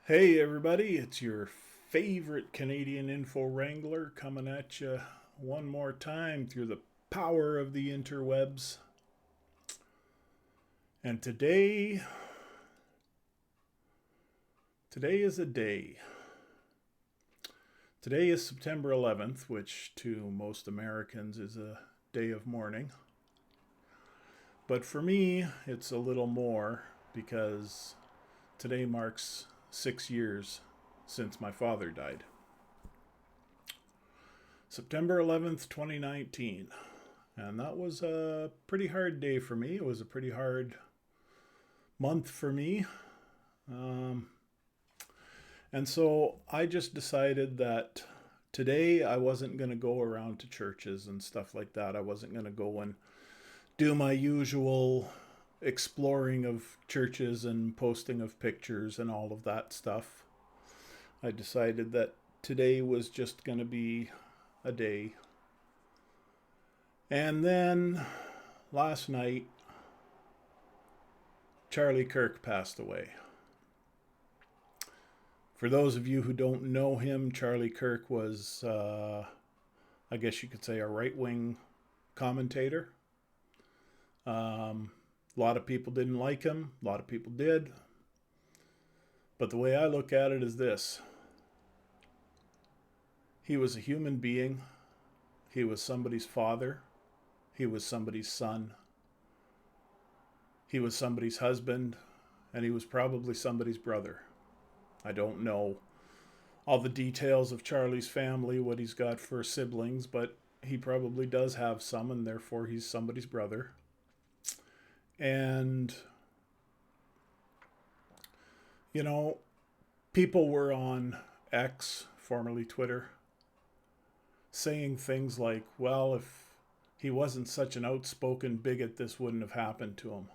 Hey everybody, it's your favorite Canadian info wrangler coming at you one more time through the power of the interwebs. And today is a day. Today is September 11th, which to most Americans is a day of mourning. But for me, it's a little more because today marks 6 years since my father died. September 11th, 2019. And that was a pretty hard day for me. It was a pretty hard month for me. Um, and so I just decided that today I wasn't going to go around to churches and stuff like that. I wasn't going to go and do my usual exploring of churches and posting of pictures and all of that stuff. I decided that today was just going to be a day. And then last night, Charlie Kirk passed away. For those of you who don't know him, Charlie Kirk was, I guess you could say, a right wing commentator. A lot of people didn't like him, a lot of people did. But the way I look at it is this: he was a human being, he was somebody's father, he was somebody's son, he was somebody's husband, and he was probably somebody's brother. I don't know all the details of Charlie's family, what he's got for siblings, but he probably does have some, and therefore he's somebody's brother. And, you know, people were on X, formerly Twitter, saying things like, well, if he wasn't such an outspoken bigot, this wouldn't have happened to him.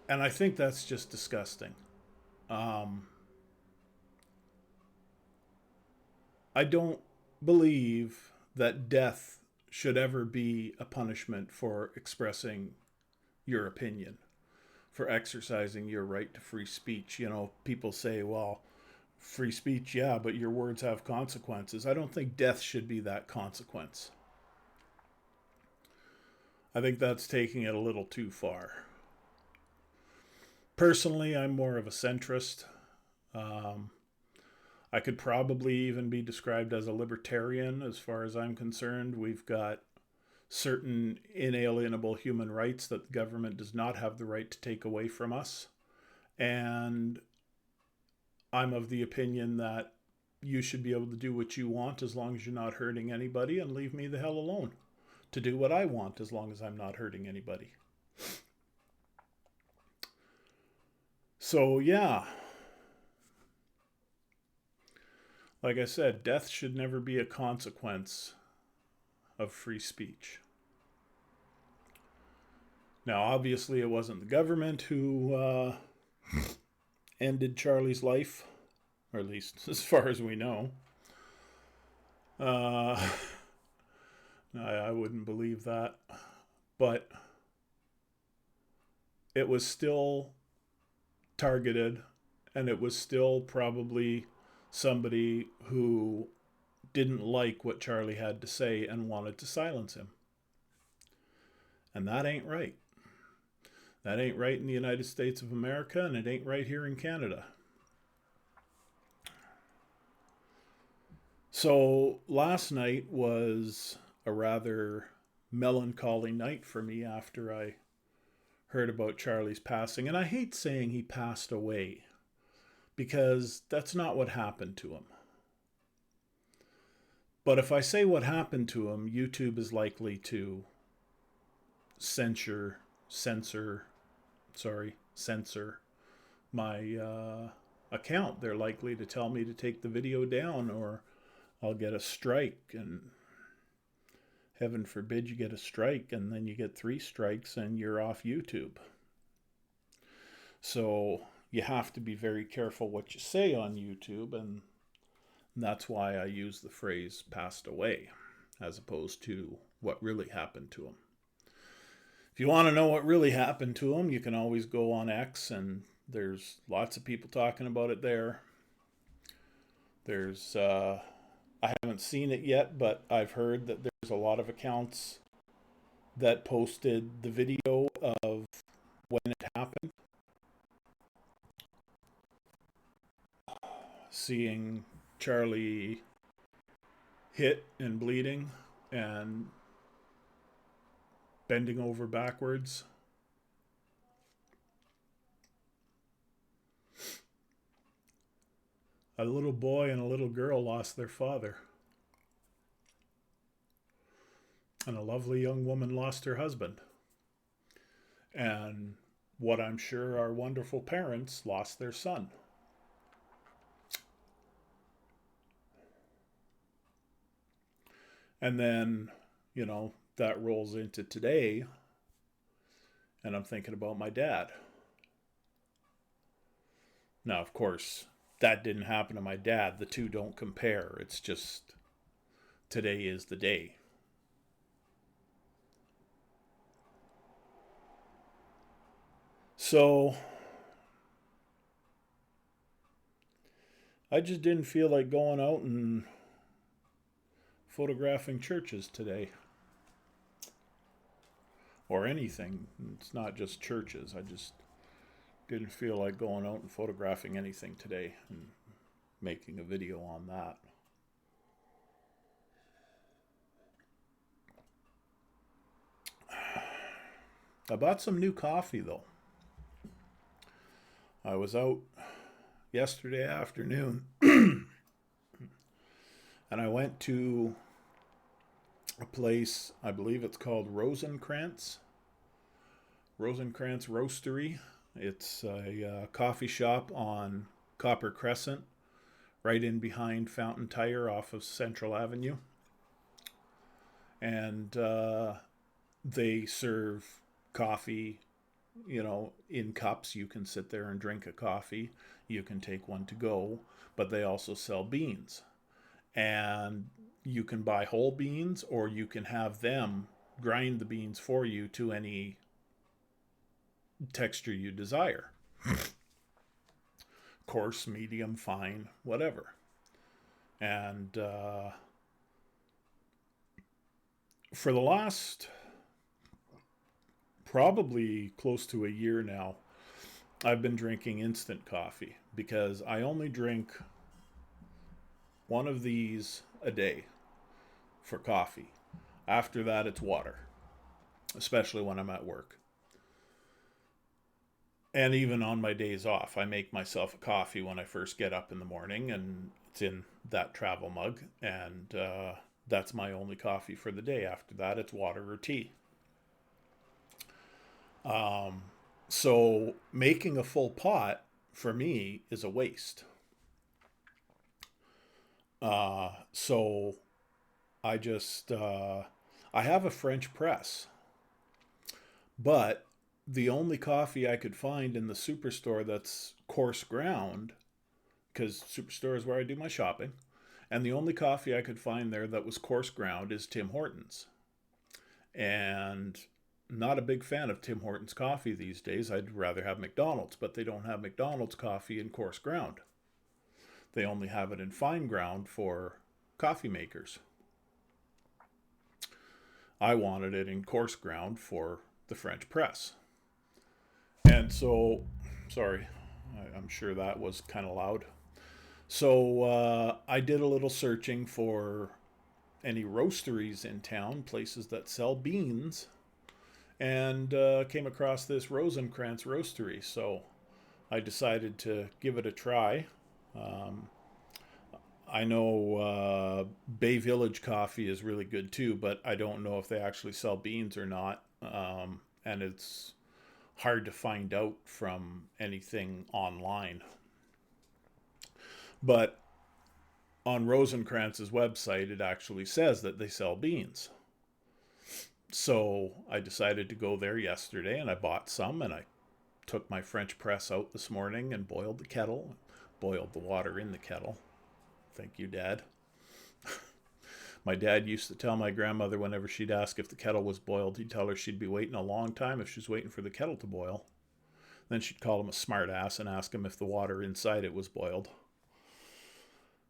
And I think that's just disgusting. Um, I don't believe that death should ever be a punishment for expressing your opinion, for exercising your right to free speech. You know, people say, well, free speech, yeah, but your words have consequences. I don't think death should be that consequence. I think that's taking it a little too far. Personally, I'm more of a centrist. Um, I could probably even be described as a libertarian as far as I'm concerned. We've got certain inalienable human rights that the government does not have the right to take away from us. And I'm of the opinion that you should be able to do what you want as long as you're not hurting anybody, and leave me the hell alone to do what I want as long as I'm not hurting anybody. So, yeah, like I said, death should never be a consequence of free speech. Now, obviously, it wasn't the government who ended Charlie's life, or at least as far as we know. Uh, I wouldn't believe that. But it was still targeted, and it was still probably somebody who didn't like what Charlie had to say and wanted to silence him. And that ain't right. That ain't right in the United States of America, and it ain't right here in Canada. So last night was a rather melancholy night for me after I heard about Charlie's passing. And I hate saying he passed away because that's not what happened to him. But if I say what happened to him, YouTube is likely to censor my account. They're likely to tell me to take the video down, or I'll get a strike. And heaven forbid you get a strike and then you get 3 strikes and you're off YouTube. So you have to be very careful what you say on YouTube, and that's why I use the phrase passed away as opposed to what really happened to him. If you want to know what really happened to him, you can always go on X and There's lots of people talking about it there. There's I haven't seen it yet, but I've heard that there's a lot of accounts that posted the video of when it happened, seeing Charlie hit and bleeding and bending over backwards. A little boy and a little girl lost their father, and a lovely young woman lost her husband. And what I'm sure are wonderful parents lost their son. And then, that rolls into today, and I'm thinking about my dad. Now, of course, that didn't happen to my dad. The two don't compare. It's just today is the day. So I just didn't feel like going out and photographing churches today. Or anything. It's not just churches. I just didn't feel like going out and photographing anything today and making a video on that. I bought some new coffee though. I was out yesterday afternoon and I went to a place, I believe it's called Rosenkrantz Roastery. It's a coffee shop on Copper Crescent, right in behind Fountain Tire off of Central Avenue. And they serve coffee, in cups. You can sit there and drink a coffee. You can take one to go, but they also sell beans. And you can buy whole beans, or you can have them grind the beans for you to any texture you desire. Coarse, medium, fine, whatever. And for the last probably close to a year now, I've been drinking instant coffee because I only drink one of these a day for coffee. After that, it's water, especially when I'm at work. And even on my days off, I make myself a coffee when I first get up in the morning, and it's in that travel mug, and that's my only coffee for the day. After that, it's water or tea. So making a full pot for me is a waste. So I just I have a French press, but the only coffee I could find in the superstore that's coarse ground, because superstore is where I do my shopping, and the only coffee I could find there that was coarse ground is Tim Hortons. And not a big fan of Tim Hortons coffee these days. I'd rather have McDonald's, but they don't have McDonald's coffee in coarse ground. They only have it in fine ground for coffee makers. I wanted it in coarse ground for the French press. And so, sorry, I'm sure that was kind of loud. So I did a little searching for any roasteries in town, places that sell beans, and came across this Rosenkrantz Roastery. So I decided to give it a try. Um, I know Bay Village coffee is really good too, but I don't know if they actually sell beans or not. And it's hard to find out from anything online. But on Rosenkrantz's website, it actually says that they sell beans. So I decided to go there yesterday and I bought some, and I took my French press out this morning and boiled the kettle, boiled the water in the kettle. Thank you, Dad. My dad used to tell my grandmother whenever she'd ask if the kettle was boiled, he'd tell her she'd be waiting a long time if she's waiting for the kettle to boil. Then she'd call him a smart ass and ask him if the water inside it was boiled.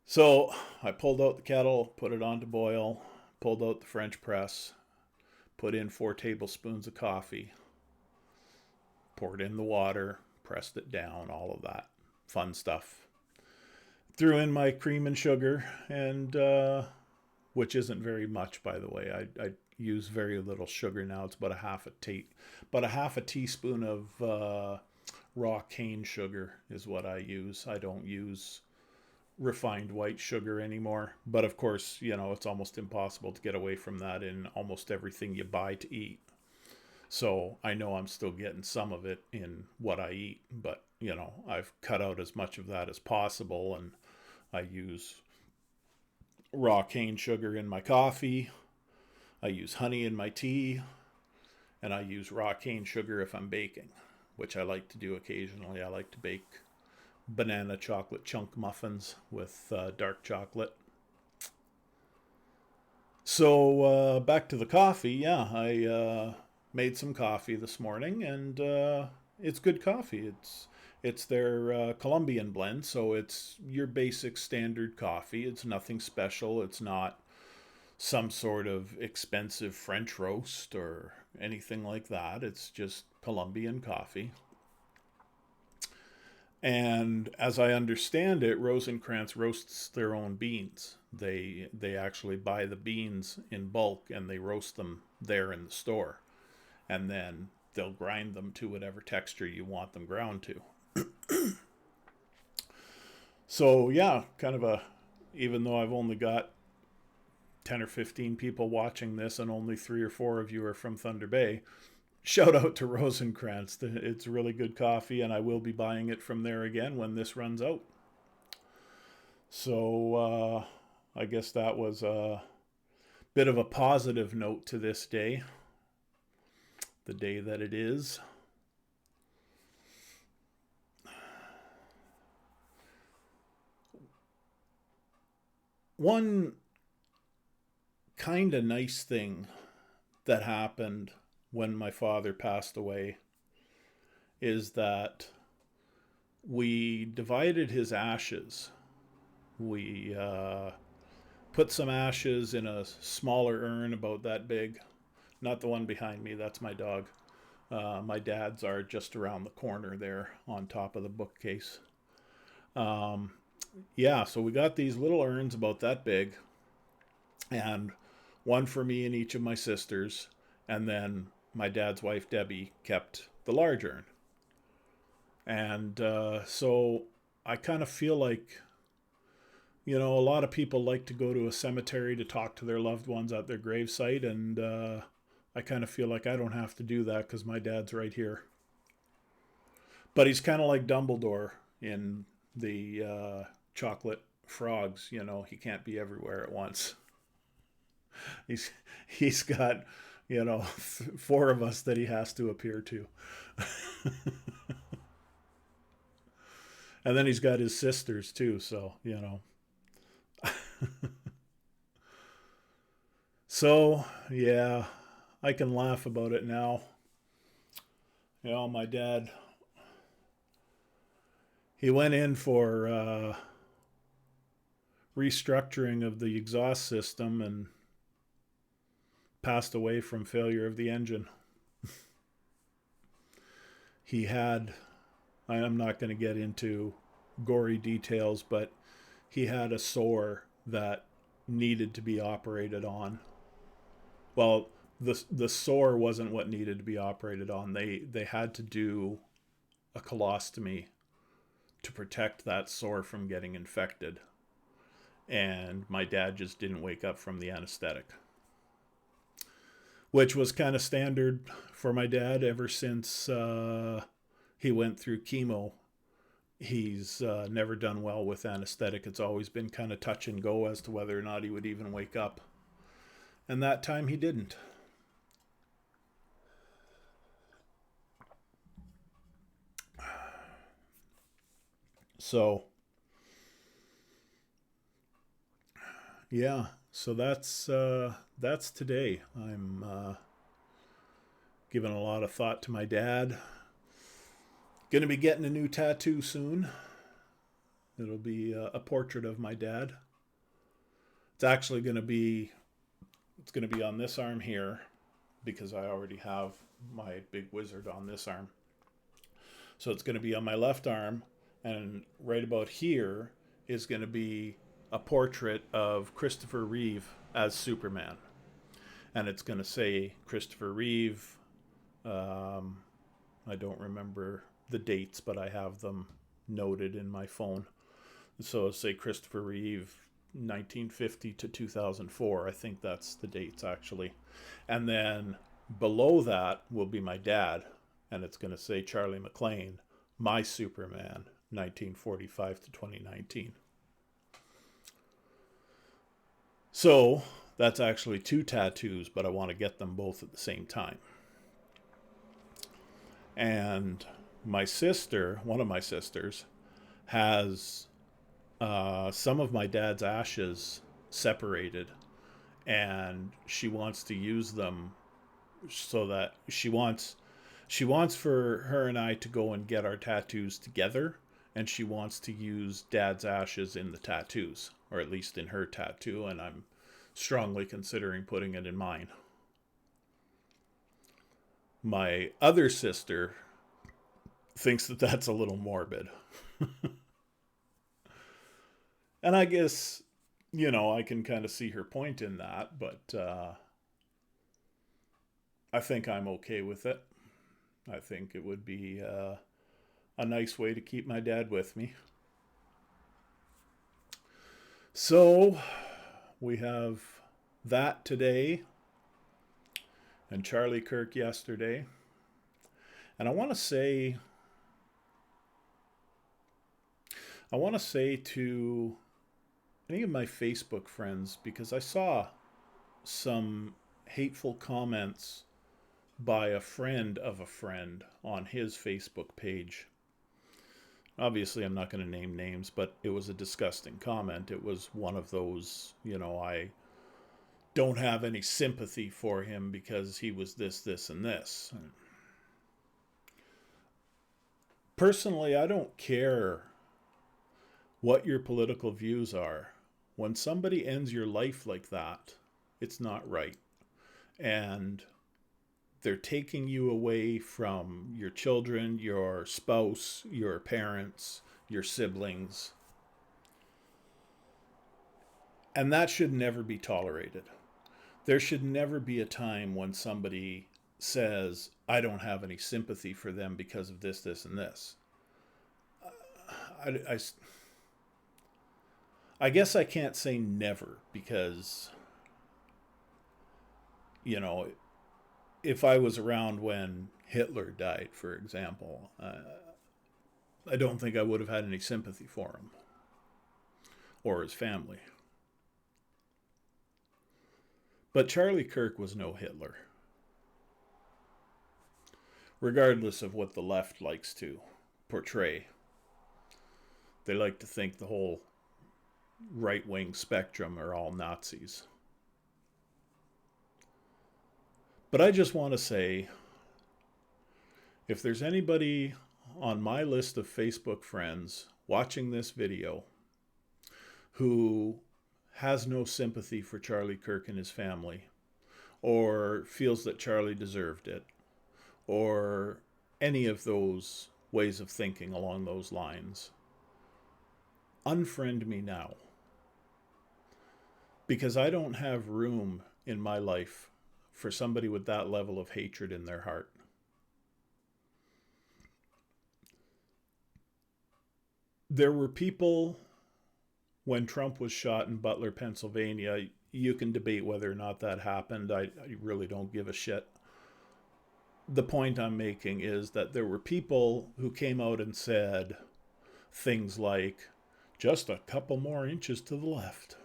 So I pulled out the kettle, put it on to boil, pulled out the French press, put in 4 tablespoons of coffee, poured in the water, pressed it down, all of that fun stuff. Threw in my cream and sugar, and which isn't very much, by the way. I use very little sugar now. It's about a half a teaspoon of raw cane sugar is what I use. I don't use refined white sugar anymore. But of course, it's almost impossible to get away from that in almost everything you buy to eat. So I know I'm still getting some of it in what I eat, but I've cut out as much of that as possible, and I use raw cane sugar in my coffee. I use honey in my tea, and I use raw cane sugar if I'm baking, which I like to do occasionally. I like to bake banana chocolate chunk muffins with dark chocolate. So back to the coffee. Yeah, I made some coffee this morning, and it's good coffee. It's their Colombian blend, so it's your basic standard coffee. It's nothing special. It's not some sort of expensive French roast or anything like that. It's just Colombian coffee. And as I understand it, Rosencrantz roasts their own beans. They actually buy the beans in bulk and they roast them there in the store. And then they'll grind them to whatever texture you want them ground to. So yeah, even though I've only got 10 or 15 people watching this and only 3 or 4 of you are from Thunder Bay, shout out to Rosencrantz. It's really good coffee, and I will be buying it from there again when this runs out. So I guess that was a bit of a positive note to this day, the day that it is. One kind of nice thing that happened when my father passed away is that we divided his ashes. We put some ashes in a smaller urn about that big. Not the one behind me, that's my dog. My dad's are just around the corner there on top of the bookcase. Yeah, so we got these little urns about that big, and one for me and each of my sisters, and then my dad's wife Debbie kept the large urn. And so I kind of feel like, a lot of people like to go to a cemetery to talk to their loved ones at their gravesite, and I kind of feel like I don't have to do that because my dad's right here. But he's kind of like Dumbledore in the Chocolate Frogs. He can't be everywhere at once. He's got 4 of us that he has to appear to. And then he's got his sisters too, so So yeah, I can laugh about it now. My dad, he went in for restructuring of the exhaust system and passed away from failure of the engine. He had, I'm not going to get into gory details, but he had a sore that needed to be operated on. Well, the sore wasn't what needed to be operated on. They had to do a colostomy to protect that sore from getting infected. And my dad just didn't wake up from the anesthetic, which was kind of standard for my dad ever since he went through chemo. He's never done well with anesthetic. It's always been kind of touch and go as to whether or not he would even wake up. And that time he didn't. So, yeah. So that's today. I'm giving a lot of thought to my dad. Going to be getting a new tattoo soon. It'll be a portrait of my dad. It's actually it's going to be on this arm here because I already have my big wizard on this arm. So it's going to be on my left arm, and right about here is going to be a portrait of Christopher Reeve as Superman. And it's going to say Christopher Reeve. I don't remember the dates, but I have them noted in my phone. So it'll say Christopher Reeve 1950 to 2004. I think that's the dates actually. And then below that will be my dad, and it's going to say Charlie McLean, my Superman, 1945 to 2019. So that's actually 2 tattoos, but I want to get them both at the same time. And my sister, one of my sisters, has some of my dad's ashes separated, and she wants to use them so that she wants for her and I to go and get our tattoos together, and she wants to use dad's ashes in the tattoos, or at least in her tattoo, and I'm strongly considering putting it in mine. My other sister thinks that that's a little morbid. And I guess, I can kind of see her point in that, but I think I'm okay with it. I think it would be a nice way to keep my dad with me. So we have that today and Charlie Kirk yesterday. And I want to say to any of my Facebook friends, because I saw some hateful comments by a friend of a friend on his Facebook page. Obviously, I'm not going to name names, but it was a disgusting comment. It was one of those, I don't have any sympathy for him because he was this, this, and this. Personally, I don't care what your political views are. When somebody ends your life like that, it's not right. And they're taking you away from your children, your spouse, your parents, your siblings. And that should never be tolerated. There should never be a time when somebody says, I don't have any sympathy for them because of this, this, and this. I guess I can't say never because, if I was around when Hitler died, for example, I don't think I would have had any sympathy for him or his family. But Charlie Kirk was no Hitler, regardless of what the left likes to portray. They like to think the whole right-wing spectrum are all Nazis. But I just want to say, if there's anybody on my list of Facebook friends watching this video who has no sympathy for Charlie Kirk and his family, or feels that Charlie deserved it, or any of those ways of thinking along those lines, unfriend me now. Because I don't have room in my life for somebody with that level of hatred in their heart. There were people when Trump was shot in Butler, Pennsylvania. You can debate whether or not that happened. I really don't give a shit. The point I'm making is that there were people who came out and said things like, just a couple more inches to the left.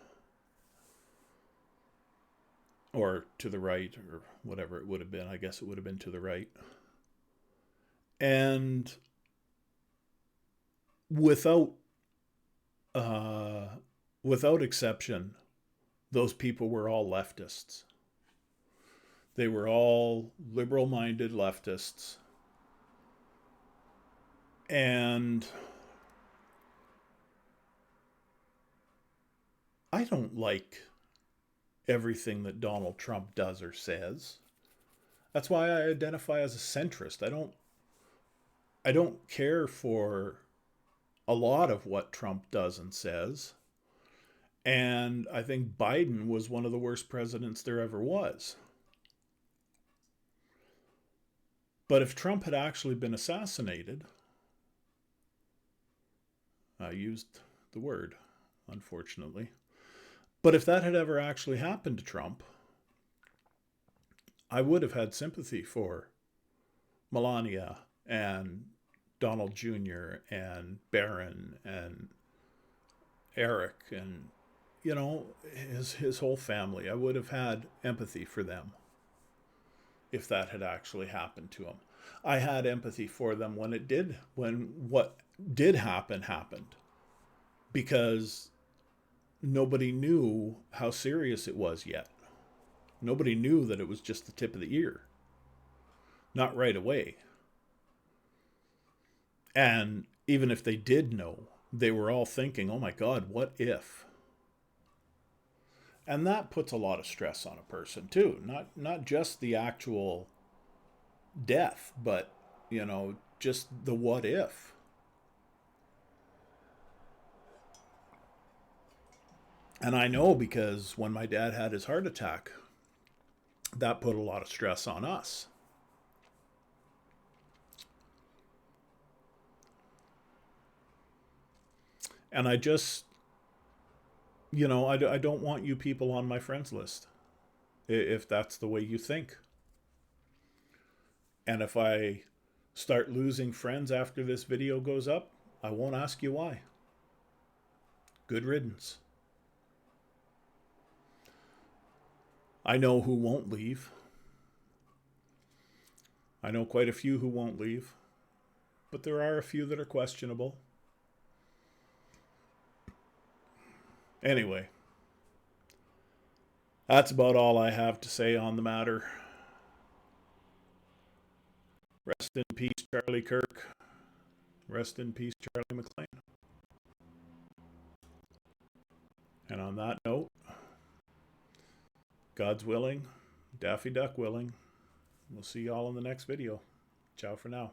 Or to the right, or whatever it would have been. I guess it would have been to the right. And without exception, those people were all leftists. They were all liberal-minded leftists. And I don't like everything that Donald Trump does or says. That's why I identify as a centrist. I don't care for a lot of what Trump does and says. And I think Biden was one of the worst presidents there ever was. But if Trump had actually been assassinated, I used the word, unfortunately. But if that had ever actually happened to Trump, I would have had sympathy for Melania and Donald Jr. and Barron and Eric and his whole family. I would have had empathy for them if that had actually happened to him. I had empathy for them when what did happen happened, because nobody knew how serious it was yet. Nobody knew that it was just the tip of the ear. Not right away. And even if they did know, they were all thinking, oh my God, what if? And that puts a lot of stress on a person too. Not just the actual death, but just the what if. And I know because when my dad had his heart attack, that put a lot of stress on us. And I just, I don't want you people on my friends list if that's the way you think. And if I start losing friends after this video goes up, I won't ask you why. Good riddance. I know who won't leave. I know quite a few who won't leave, but there are a few that are questionable. Anyway, that's about all I have to say on the matter. Rest in peace, Charlie Kirk. Rest in peace, Charlie McLean. And on that note, God's willing, Daffy Duck willing, we'll see y'all in the next video. Ciao for now.